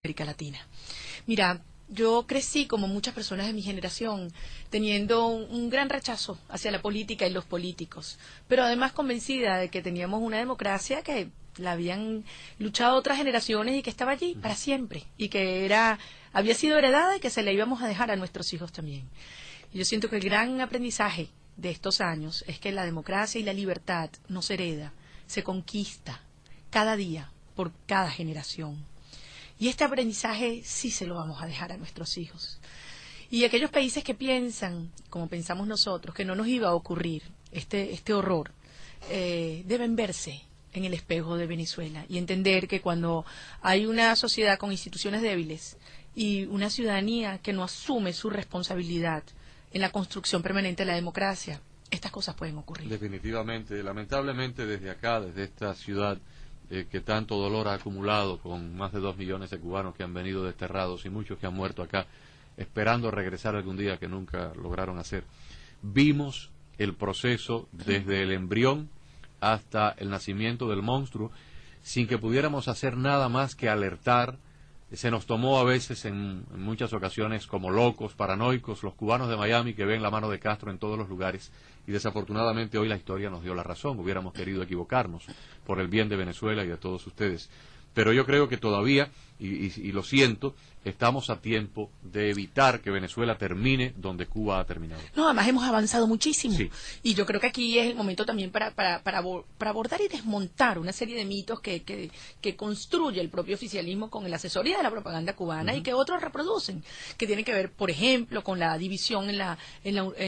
América Latina. Mira, yo crecí como muchas personas de mi generación, teniendo un gran rechazo hacia la política y los políticos, pero además convencida de que teníamos una democracia que la habían luchado otras generaciones y que estaba allí para siempre, y que había sido heredada y que se la íbamos a dejar a nuestros hijos también. Y yo siento que el gran aprendizaje de estos años es que la democracia y la libertad no se hereda, se conquista cada día por cada generación. Y este aprendizaje sí se lo vamos a dejar a nuestros hijos. Y aquellos países que piensan, como pensamos nosotros, que no nos iba a ocurrir este horror, deben verse en el espejo de Venezuela y entender que cuando hay una sociedad con instituciones débiles y una ciudadanía que no asume su responsabilidad en la construcción permanente de la democracia, estas cosas pueden ocurrir. Definitivamente, lamentablemente desde acá, desde esta ciudad, que tanto dolor ha acumulado, con más de 2 millones de cubanos que han venido desterrados y muchos que han muerto acá, esperando regresar algún día, que nunca lograron hacer. Vimos el proceso desde el embrión hasta el nacimiento del monstruo, sin que pudiéramos hacer nada más que alertar. Se nos tomó a veces, en muchas ocasiones, como locos, paranoicos, los cubanos de Miami que ven la mano de Castro en todos los lugares, y desafortunadamente hoy la historia nos dio la razón. Hubiéramos querido equivocarnos por el bien de Venezuela y de todos ustedes. Pero yo creo que todavía, y lo siento, estamos a tiempo de evitar que Venezuela termine donde Cuba ha terminado. No, además hemos avanzado muchísimo. Sí. Y yo creo que aquí es el momento también para abordar y desmontar una serie de mitos que construye el propio oficialismo con la asesoría de la propaganda cubana y que otros reproducen, que tienen que ver, por ejemplo, con la división en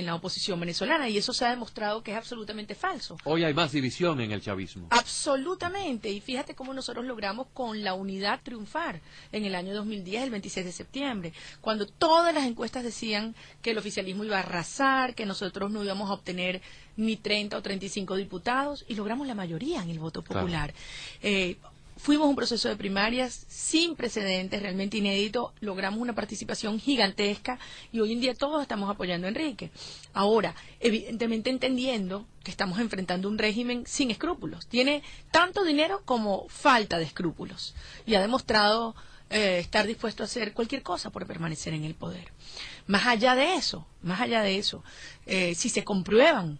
la oposición venezolana, y eso se ha demostrado que es absolutamente falso. Hoy hay más división en el chavismo. Absolutamente, y fíjate cómo nosotros logramos con la unidad triunfar en el año 2010, el 26 de septiembre, cuando todas las encuestas decían que el oficialismo iba a arrasar, que nosotros no íbamos a obtener ni 30 o 35 diputados, y logramos la mayoría en el voto popular. Claro. Fuimos un proceso de primarias sin precedentes, realmente inédito, logramos una participación gigantesca y hoy en día todos estamos apoyando a Enrique. Ahora, evidentemente entendiendo que estamos enfrentando un régimen sin escrúpulos. Tiene tanto dinero como falta de escrúpulos y ha demostrado estar dispuesto a hacer cualquier cosa por permanecer en el poder. Más allá de eso, si se comprueban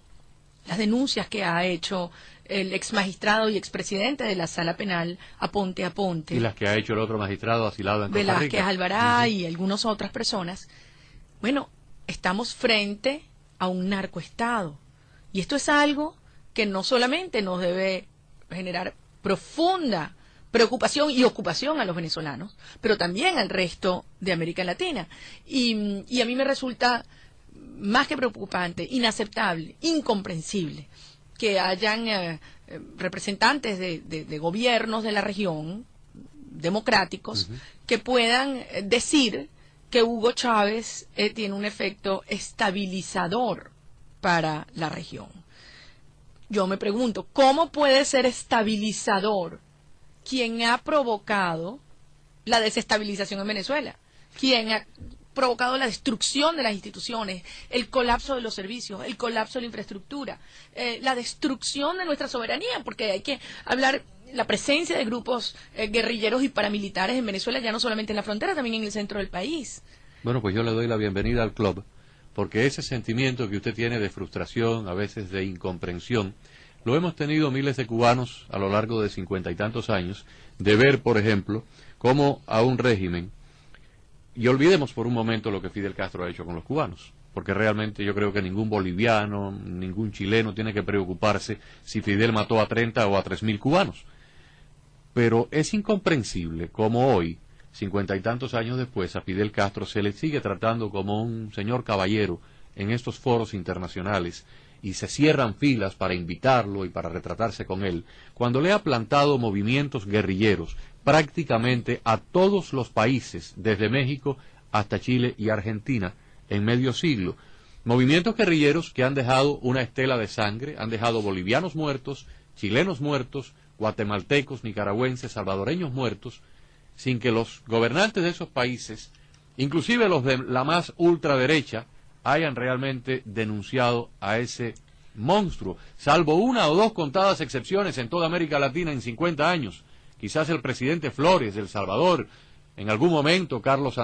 las denuncias que ha hecho el ex magistrado y expresidente de la Sala Penal, Aponte Aponte, y las que ha hecho el otro magistrado asilado en Costa Rica, Velázquez Alvará y algunas otras personas, bueno, estamos frente a un narcoestado. Y esto es algo que no solamente nos debe generar profunda preocupación y ocupación a los venezolanos, pero también al resto de América Latina. Y a mí me resulta más que preocupante, inaceptable, incomprensible que hayan representantes de gobiernos de la región, democráticos, que puedan decir que Hugo Chávez tiene un efecto estabilizador para la región. Yo me pregunto, ¿cómo puede ser estabilizador quien ha provocado la desestabilización en Venezuela? ¿Quién ha provocado la destrucción de las instituciones, el colapso de los servicios, el colapso de la infraestructura, la destrucción de nuestra soberanía? Porque hay que hablar la presencia de grupos guerrilleros y paramilitares en Venezuela, ya no solamente en la frontera, también en el centro del país. Bueno, pues yo le doy la bienvenida al club, porque ese sentimiento que usted tiene de frustración, a veces de incomprensión, lo hemos tenido miles de cubanos a lo largo de 50 y tantos años, de ver, por ejemplo, cómo a un régimen, y olvidemos por un momento lo que Fidel Castro ha hecho con los cubanos, porque realmente yo creo que ningún boliviano, ningún chileno tiene que preocuparse si Fidel mató a 30 o a 3.000 cubanos. Pero es incomprensible cómo hoy, 50 y tantos años después, a Fidel Castro se le sigue tratando como un señor caballero en estos foros internacionales, y se cierran filas para invitarlo y para retratarse con él, cuando le ha plantado movimientos guerrilleros prácticamente a todos los países, desde México hasta Chile y Argentina, en medio siglo. Movimientos guerrilleros que han dejado una estela de sangre, han dejado bolivianos muertos, chilenos muertos, guatemaltecos, nicaragüenses, salvadoreños muertos, sin que los gobernantes de esos países, inclusive los de la más ultraderecha, hayan realmente denunciado a ese monstruo, salvo una o dos contadas excepciones en toda América Latina en 50 años. Quizás el presidente Flores de El Salvador, En algún momento Carlos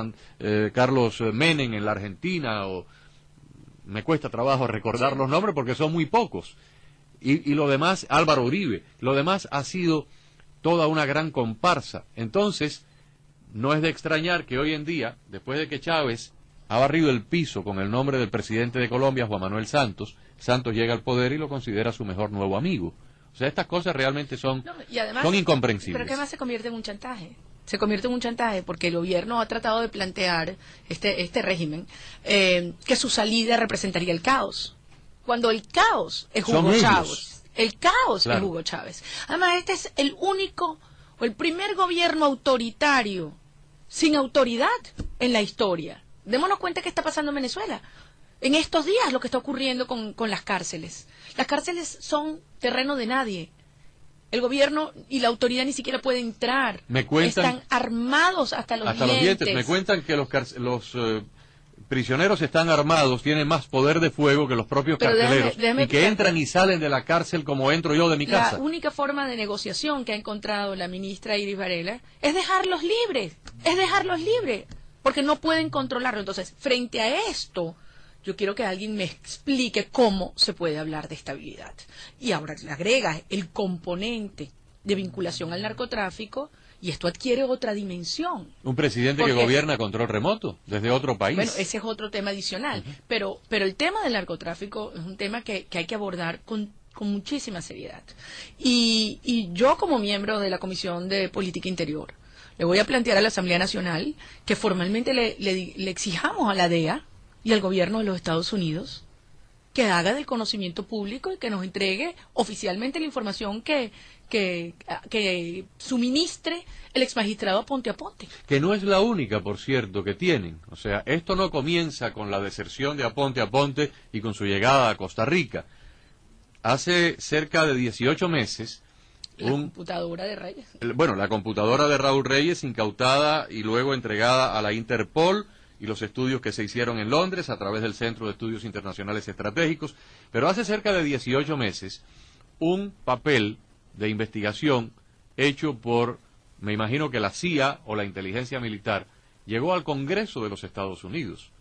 Menem en la Argentina, o me cuesta trabajo recordar los nombres porque son muy pocos. Y lo demás, Álvaro Uribe, lo demás ha sido toda una gran comparsa. Entonces, no es de extrañar que hoy en día, después de que Chávez ha barrido el piso con el nombre del presidente de Colombia, Juan Manuel Santos, Santos llega al poder y lo considera su mejor nuevo amigo. O sea, estas cosas realmente son incomprensibles. Pero que además se convierte en un chantaje. Se convierte en un chantaje porque el gobierno ha tratado de plantear, este régimen, que su salida representaría el caos. Cuando el caos es Hugo Chávez. El caos es Hugo Chávez. Además, este es el único o el primer gobierno autoritario sin autoridad en la historia. Démonos cuenta qué está pasando en Venezuela. En estos días lo que está ocurriendo con las cárceles. Las cárceles son terreno de nadie. El gobierno y la autoridad ni siquiera pueden entrar. Están armados hasta los dientes. Me cuentan que los prisioneros están armados, tienen más poder de fuego que los propios carceleros, y que entran y salen de la cárcel como entro yo de mi casa. La única forma de negociación que ha encontrado la ministra Iris Varela es dejarlos libres, porque no pueden controlarlo. Entonces, frente a esto, yo quiero que alguien me explique cómo se puede hablar de estabilidad. Y ahora le agrega el componente de vinculación al narcotráfico, y esto adquiere otra dimensión. Un presidente que gobierna a control remoto, desde otro país. Bueno, ese es otro tema adicional. Pero el tema del narcotráfico es un tema que hay que abordar con muchísima seriedad. Y yo, como miembro de la Comisión de Política Interior, le voy a plantear a la Asamblea Nacional que formalmente le exijamos a la DEA y al gobierno de los Estados Unidos que haga del conocimiento público y que nos entregue oficialmente la información que suministre el exmagistrado Aponte Aponte. Que no es la única, por cierto, que tienen. O sea, esto no comienza con la deserción de Aponte Aponte y con su llegada a Costa Rica. Hace cerca de 18 meses... La computadora de Reyes. La computadora de Raúl Reyes, incautada y luego entregada a la Interpol, y los estudios que se hicieron en Londres a través del Centro de Estudios Internacionales Estratégicos. Pero hace cerca de 18 meses, un papel de investigación hecho por, me imagino que la CIA o la inteligencia militar, llegó al Congreso de los Estados Unidos.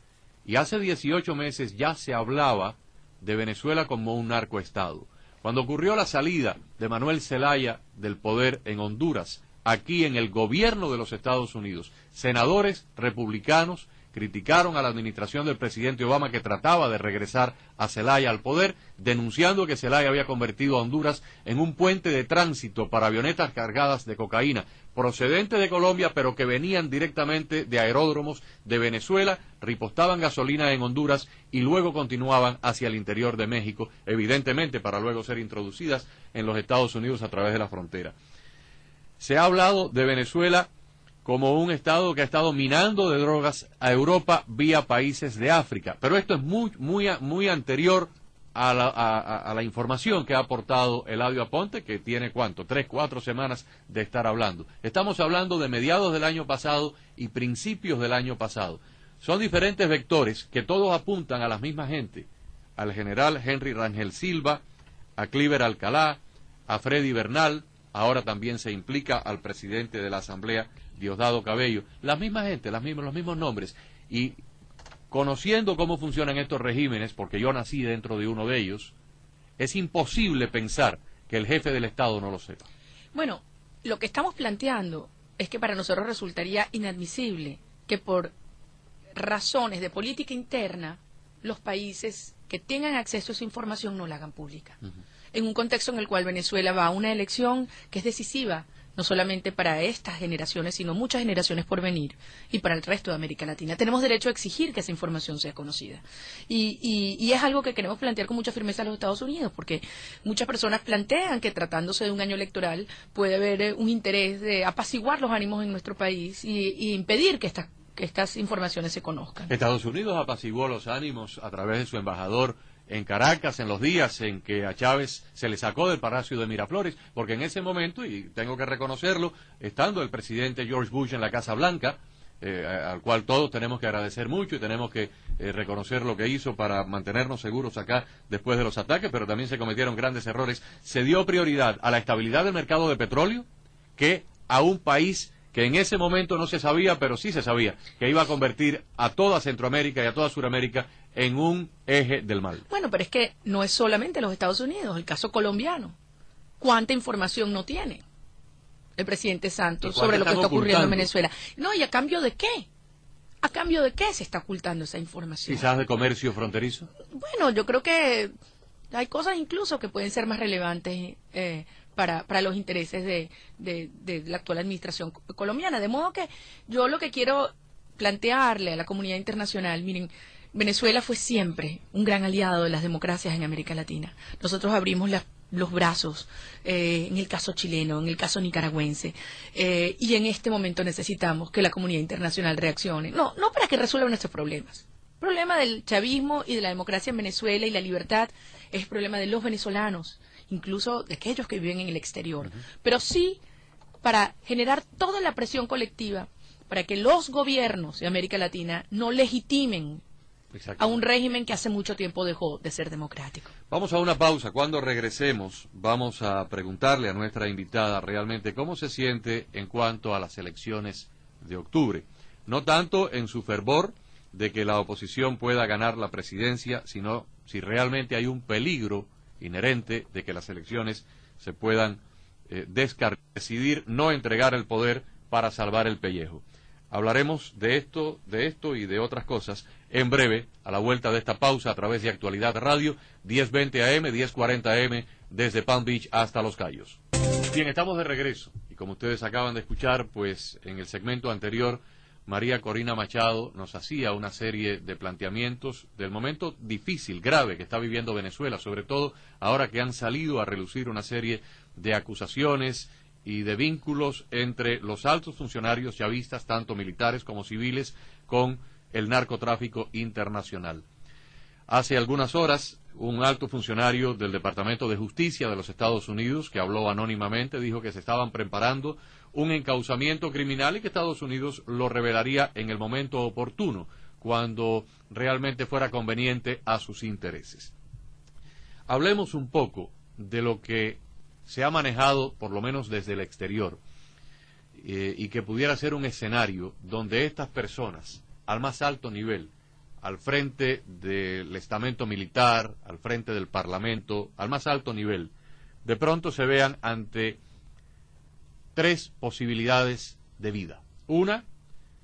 Y hace 18 meses ya se hablaba de Venezuela como un narcoestado. Cuando ocurrió la salida de Manuel Zelaya del poder en Honduras, aquí en el gobierno de los Estados Unidos, senadores republicanos criticaron a la administración del presidente Obama, que trataba de regresar a Zelaya al poder, denunciando que Zelaya había convertido a Honduras en un puente de tránsito para avionetas cargadas de cocaína procedente de Colombia, pero que venían directamente de aeródromos de Venezuela, ripostaban gasolina en Honduras y luego continuaban hacia el interior de México, evidentemente para luego ser introducidas en los Estados Unidos a través de la frontera. Se ha hablado de Venezuela como un estado que ha estado minando de drogas a Europa vía países de África. Pero esto es muy anterior a la información que ha aportado Eladio Aponte, que tiene, ¿cuánto? 3-4 semanas de estar hablando. Estamos hablando de mediados del año pasado y principios del año pasado. Son diferentes vectores que todos apuntan a la misma gente, al general Henry Rangel Silva, a Cliver Alcalá, a Freddy Bernal, ahora también se implica al presidente de la Asamblea, Diosdado Cabello, la misma gente, los mismos nombres. Y conociendo cómo funcionan estos regímenes, porque yo nací dentro de uno de ellos, es imposible pensar que el jefe del Estado no lo sepa. Bueno, lo que estamos planteando es que para nosotros resultaría inadmisible que por razones de política interna los países que tengan acceso a esa información no la hagan pública. En un contexto en el cual Venezuela va a una elección que es decisiva, no solamente para estas generaciones, sino muchas generaciones por venir, y para el resto de América Latina. Tenemos derecho a exigir que esa información sea conocida. Y es algo que queremos plantear con mucha firmeza a los Estados Unidos, porque muchas personas plantean que tratándose de un año electoral puede haber un interés de apaciguar los ánimos en nuestro país y impedir que estas informaciones se conozcan. Estados Unidos apaciguó los ánimos a través de su embajador en Caracas, en los días en que a Chávez se le sacó del Palacio de Miraflores, porque en ese momento, y tengo que reconocerlo, estando el presidente George Bush en la Casa Blanca, al cual todos tenemos que agradecer mucho y tenemos que reconocer lo que hizo para mantenernos seguros acá después de los ataques, pero también se cometieron grandes errores. Se dio prioridad a la estabilidad del mercado de petróleo que a un país que en ese momento no se sabía, pero sí se sabía, que iba a convertir a toda Centroamérica y a toda Sudamérica en un eje del mal. Bueno, pero es que no es solamente los Estados Unidos, el caso colombiano. ¿Cuánta información no tiene el presidente Santos sobre lo que está ocurriendo en Venezuela? No, ¿y a cambio de qué? ¿A cambio de qué se está ocultando esa información? ¿Quizás de comercio fronterizo? Bueno, yo creo que hay cosas incluso que pueden ser más relevantes para los intereses de la actual administración colombiana. De modo que yo lo que quiero plantearle a la comunidad internacional, miren, Venezuela fue siempre un gran aliado de las democracias en América Latina. Nosotros abrimos los brazos en el caso chileno, en el caso nicaragüense, y en este momento necesitamos que la comunidad internacional reaccione, no para que resuelva nuestros problemas. El problema del chavismo y de la democracia en Venezuela y la libertad es el problema de los venezolanos, incluso de aquellos que viven en el exterior, pero sí para generar toda la presión colectiva para que los gobiernos de América Latina no legitimen a un régimen que hace mucho tiempo dejó de ser democrático. Vamos a una pausa. Cuando regresemos vamos a preguntarle a nuestra invitada realmente cómo se siente en cuanto a las elecciones de octubre. No tanto en su fervor de que la oposición pueda ganar la presidencia, sino si realmente hay un peligro inherente de que las elecciones se puedan decidir no entregar el poder para salvar el pellejo. Hablaremos de esto y de otras cosas en breve, a la vuelta de esta pausa a través de Actualidad Radio, 10:20 AM, 10:40 AM, desde Palm Beach hasta Los Cayos. Bien, estamos de regreso, y como ustedes acaban de escuchar, pues en el segmento anterior, María Corina Machado nos hacía una serie de planteamientos del momento difícil, grave que está viviendo Venezuela, sobre todo ahora que han salido a relucir una serie de acusaciones y de vínculos entre los altos funcionarios chavistas, tanto militares como civiles, con el narcotráfico internacional. Hace algunas horas, un alto funcionario del Departamento de Justicia de los Estados Unidos, que habló anónimamente, dijo que se estaban preparando un encauzamiento criminal y que Estados Unidos lo revelaría en el momento oportuno, cuando realmente fuera conveniente a sus intereses. Hablemos un poco de lo que se ha manejado, por lo menos desde el exterior, y que pudiera ser un escenario donde estas personas, al más alto nivel, al frente del estamento militar, al frente del Parlamento, al más alto nivel, de pronto se vean ante tres posibilidades de vida. Una,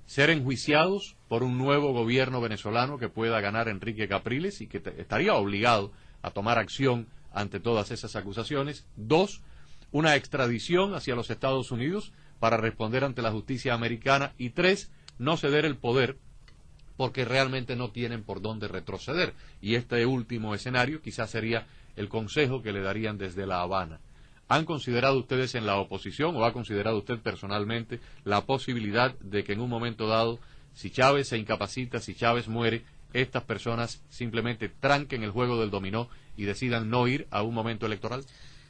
ser enjuiciados por un nuevo gobierno venezolano que pueda ganar Enrique Capriles y que estaría obligado a tomar acción ante todas esas acusaciones. Dos, una extradición hacia los Estados Unidos para responder ante la justicia americana. Y tres, no ceder el poder porque realmente no tienen por dónde retroceder. Y este último escenario quizás sería el consejo que le darían desde La Habana. ¿Han considerado ustedes en la oposición o ha considerado usted personalmente la posibilidad de que en un momento dado, si Chávez se incapacita, si Chávez muere, estas personas simplemente tranquen el juego del dominó y decidan no ir a un momento electoral?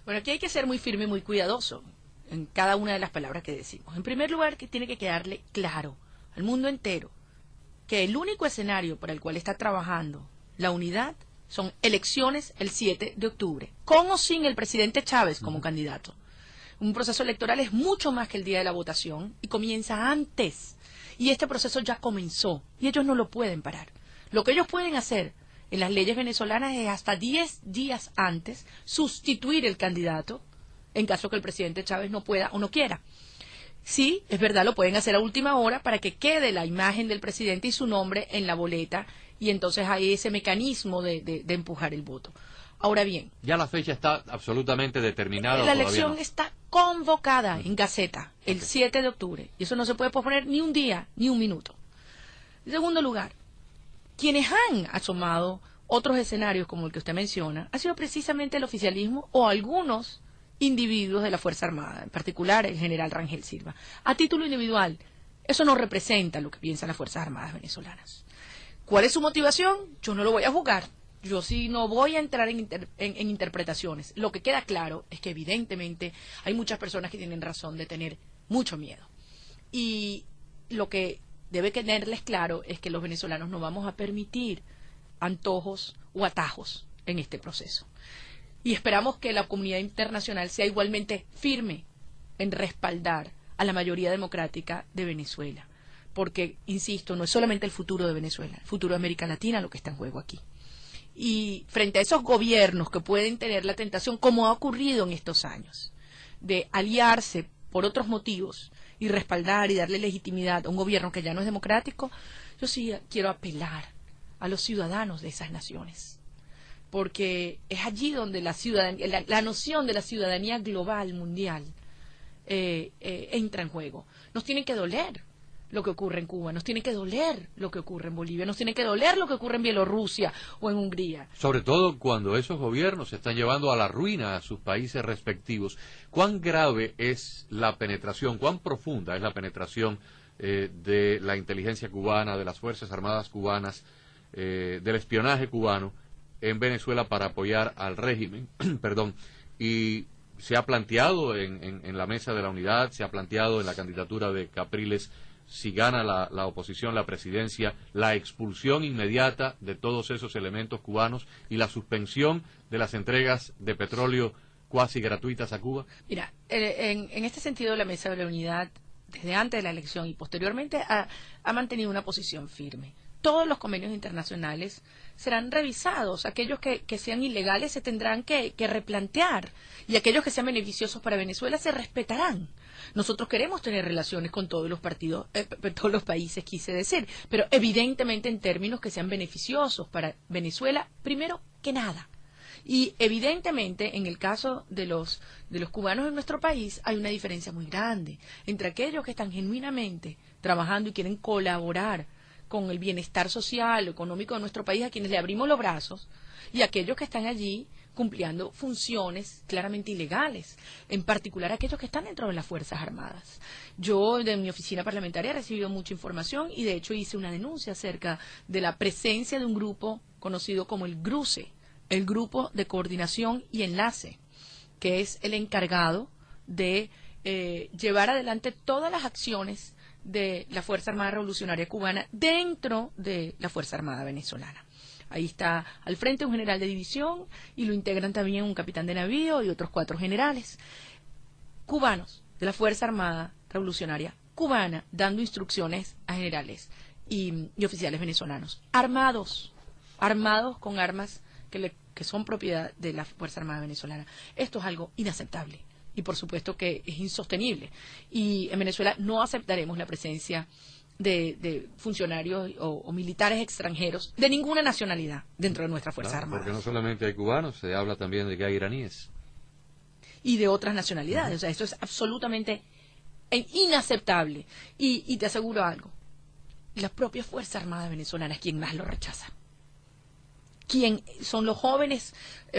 Bueno, aquí hay que ser muy firme y muy cuidadoso en cada una de las palabras que decimos. En primer lugar, que tiene que quedarle claro al mundo entero que el único escenario para el cual está trabajando la unidad son elecciones el 7 de octubre, con o sin el presidente Chávez como candidato. Un proceso electoral es mucho más que el día de la votación y comienza antes. Y este proceso ya comenzó y ellos no lo pueden parar. Lo que ellos pueden hacer en las leyes venezolanas es hasta 10 días antes sustituir el candidato en caso que el presidente Chávez no pueda o no quiera. Sí, es verdad, lo pueden hacer a última hora para que quede la imagen del presidente y su nombre en la boleta y entonces hay ese mecanismo de empujar el voto. Ahora bien, ya la fecha está absolutamente determinada. La elección está convocada en Gaceta el 7 de octubre y eso no se puede posponer ni un día ni un minuto. En segundo lugar, quienes han asomado otros escenarios como el que usted menciona ha sido precisamente el oficialismo o algunos individuos de la Fuerza Armada, en particular el general Rangel Silva. A título individual, eso no representa lo que piensan las Fuerzas Armadas venezolanas. ¿Cuál es su motivación? Yo no lo voy a juzgar. Yo sí no voy a entrar en interpretaciones. Lo que queda claro es que evidentemente hay muchas personas que tienen razón de tener mucho miedo. Y lo que debe tenerles claro es que los venezolanos no vamos a permitir antojos o atajos en este proceso. Y esperamos que la comunidad internacional sea igualmente firme en respaldar a la mayoría democrática de Venezuela. Porque, insisto, no es solamente el futuro de Venezuela, el futuro de América Latina lo que está en juego aquí. Y frente a esos gobiernos que pueden tener la tentación, como ha ocurrido en estos años, de aliarse por otros motivos y respaldar y darle legitimidad a un gobierno que ya no es democrático, yo sí quiero apelar a los ciudadanos de esas naciones, porque es allí donde la noción de la ciudadanía global, mundial, entra en juego. Nos tiene que doler lo que ocurre en Cuba, nos tiene que doler lo que ocurre en Bolivia, nos tiene que doler lo que ocurre en Bielorrusia o en Hungría. Sobre todo cuando esos gobiernos se están llevando a la ruina a sus países respectivos. ¿Cuán grave es la penetración, cuán profunda es la penetración de la inteligencia cubana, de las Fuerzas Armadas cubanas, del espionaje cubano en Venezuela para apoyar al régimen? Perdón. Y se ha planteado en la mesa de la unidad, se ha planteado en la candidatura de Capriles, si gana la oposición la presidencia, la expulsión inmediata de todos esos elementos cubanos y la suspensión de las entregas de petróleo cuasi gratuitas a Cuba. Mira, en este sentido la mesa de la unidad, desde antes de la elección y posteriormente, ha mantenido una posición firme. Todos los convenios internacionales serán revisados, aquellos que sean ilegales se tendrán que replantear y aquellos que sean beneficiosos para Venezuela se respetarán. Nosotros queremos tener relaciones con todos los todos los países, quise decir, pero evidentemente en términos que sean beneficiosos para Venezuela, primero que nada. Y evidentemente en el caso de los cubanos en nuestro país hay una diferencia muy grande entre aquellos que están genuinamente trabajando y quieren colaborar con el bienestar social o económico de nuestro país, a quienes le abrimos los brazos, y aquellos que están allí cumpliendo funciones claramente ilegales, en particular aquellos que están dentro de las Fuerzas Armadas. Yo, de mi oficina parlamentaria, he recibido mucha información y de hecho hice una denuncia acerca de la presencia de un grupo conocido como el GRUCE, el Grupo de Coordinación y Enlace, que es el encargado de llevar adelante todas las acciones de la Fuerza Armada Revolucionaria Cubana dentro de la Fuerza Armada Venezolana. Ahí está al frente un general de división y lo integran también un capitán de navío y otros 4 generales cubanos de la Fuerza Armada Revolucionaria Cubana, dando instrucciones a generales y oficiales venezolanos, armados con armas que son propiedad de la Fuerza Armada Venezolana. Esto es algo inaceptable y por supuesto que es insostenible. Y en Venezuela no aceptaremos la presencia de funcionarios o militares extranjeros de ninguna nacionalidad dentro de nuestra Fuerza Armada. Porque no solamente hay cubanos, se habla también de que hay iraníes. Y de otras nacionalidades. O sea, esto es absolutamente inaceptable. Y te aseguro algo, la propia Fuerza Armada Venezolana es quien más lo rechaza. Quien son los jóvenes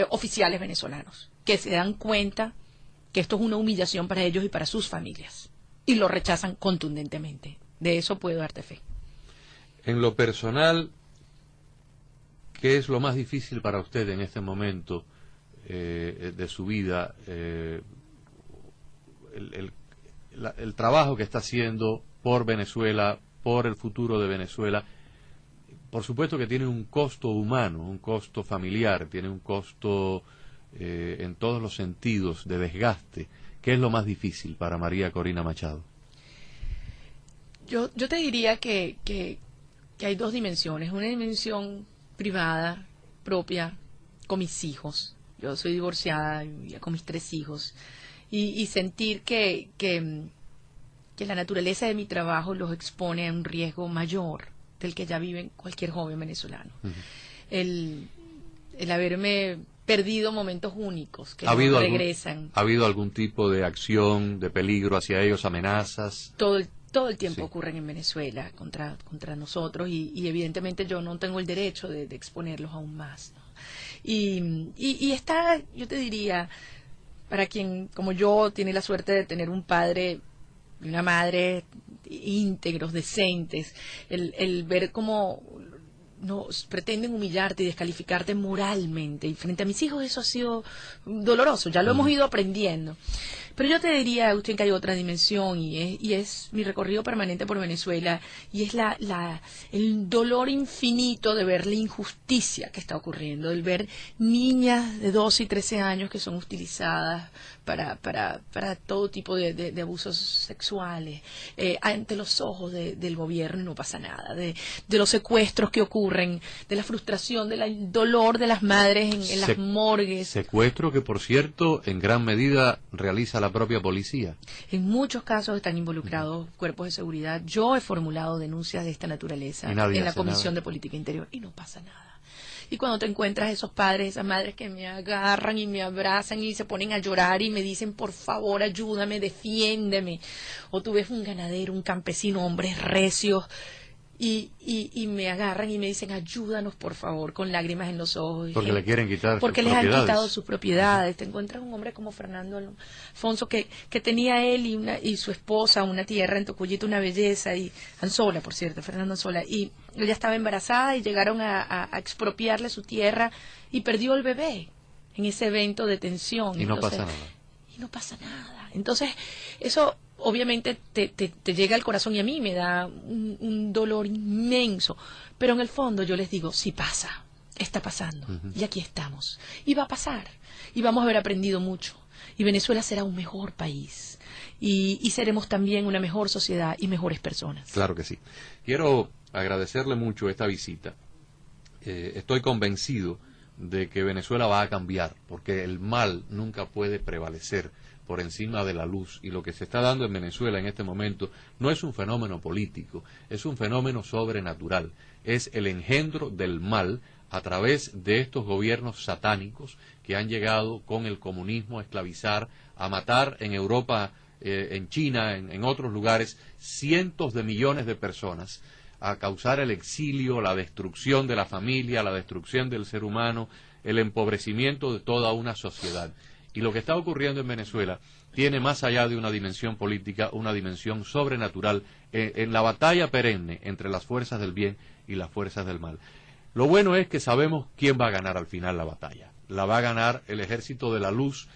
oficiales venezolanos que se dan cuenta que esto es una humillación para ellos y para sus familias. Y lo rechazan contundentemente. De eso puedo darte fe. En lo personal, ¿qué es lo más difícil para usted en este momento de su vida? El trabajo que está haciendo por Venezuela, por el futuro de Venezuela. Por supuesto que tiene un costo humano, un costo familiar, tiene un costo en todos los sentidos de desgaste. ¿Qué es lo más difícil para María Corina Machado? Yo te diría que hay 2 dimensiones. Una dimensión privada, propia, con mis hijos. Yo soy divorciada, ya con mis 3 hijos. Y sentir que la naturaleza de mi trabajo los expone a un riesgo mayor del que ya vive cualquier joven venezolano. Uh-huh. El haberme perdido momentos únicos que no regresan. ¿Ha habido algún tipo de acción, de peligro hacia ellos, amenazas? Todo el tiempo ocurren en Venezuela contra nosotros y evidentemente yo no tengo el derecho de exponerlos aún más, ¿no? Y está, yo te diría, para quien como yo tiene la suerte de tener un padre y una madre íntegros, decentes, el ver cómo nos pretenden humillarte y descalificarte moralmente y frente a mis hijos, eso ha sido doloroso, ya lo hemos ido aprendiendo, Pero yo te diría, Agustín, que hay otra dimensión y es mi recorrido permanente por Venezuela y es el dolor infinito de ver la injusticia que está ocurriendo, del ver niñas de 12 y 13 años que son utilizadas para todo tipo de abusos sexuales ante los ojos del gobierno y no pasa nada, de los secuestros que ocurren, de la frustración, del dolor de las madres en las morgues. Secuestro que, por cierto, en gran medida realiza la propia policía. En muchos casos están involucrados cuerpos de seguridad. Yo he formulado denuncias de esta naturaleza en la Comisión de Política Interior y no pasa nada. Y cuando te encuentras esos padres, esas madres que me agarran y me abrazan y se ponen a llorar y me dicen, por favor, ayúdame, defiéndeme. O tú ves un ganadero, un campesino, hombres recios, y me agarran y me dicen, ayúdanos, por favor, con lágrimas en los ojos. Porque le quieren quitar porque sus les propiedades. han quitado sus propiedades. Te encuentras un hombre como Fernando Alfonso que tenía él y su esposa una tierra en Tocuyito, una belleza, y Anzola, por cierto, Fernando Anzola, y ella estaba embarazada y llegaron a expropiarle su tierra y perdió el bebé en ese evento de tensión. Y no pasa nada. Y no pasa nada. Entonces, eso obviamente te llega al corazón y a mí me da un dolor inmenso. Pero en el fondo yo les digo, sí pasa, está pasando. Y aquí estamos. Y va a pasar. Y vamos a haber aprendido mucho. Y Venezuela será un mejor país. Y seremos también una mejor sociedad y mejores personas. Claro que sí. Quiero agradecerle mucho esta visita. Estoy convencido de que Venezuela va a cambiar, porque el mal nunca puede prevalecer por encima de la luz, y lo que se está dando en Venezuela en este momento no es un fenómeno político, es un fenómeno sobrenatural, es el engendro del mal a través de estos gobiernos satánicos que han llegado con el comunismo a esclavizar, a matar en Europa, en China, en otros lugares, cientos de millones de personas, a causar el exilio, la destrucción de la familia, la destrucción del ser humano, el empobrecimiento de toda una sociedad. Y lo que está ocurriendo en Venezuela tiene, más allá de una dimensión política, una dimensión sobrenatural en la batalla perenne entre las fuerzas del bien y las fuerzas del mal. Lo bueno es que sabemos quién va a ganar al final la batalla. La va a ganar el ejército de la luz,